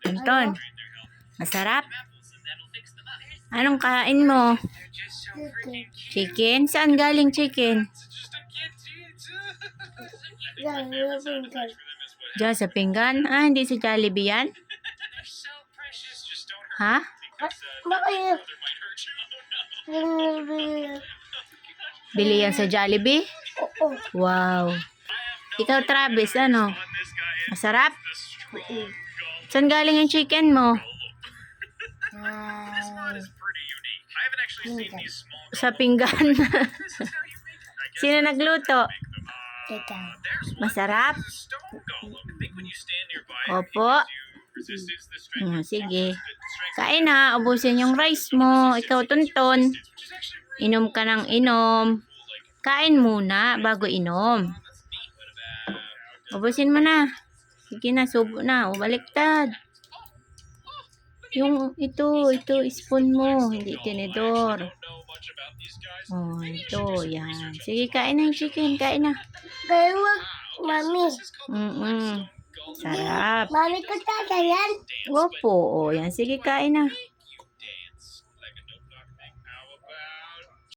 Tonton, masarap? Anong kain mo? Chicken? Saan galing chicken? Diyan sa pinggan? Ah, hindi sa Jollibee yan? Ha? Bili yan sa Jollibee? Wow. Ikaw, Travis, ano? Masarap? Saan galing yung chicken mo? Sa pinggan. Sino nagluto? Masarap? Opo. Sige. Kain na. Ubusin yung rice mo. Ikaw, Tonton. Inom ka ng inom. Kain muna bago inom. Ubusin mo na. Sige na, subo na. Baliktad. Yung ito spoon mo, hindi tinidor. Oh, ito, yan. Sige, kain na yung chicken, kain na. Pero wag, mami. Sarap. Mami ko yan. Opo, oh, yan. Sige, kain na.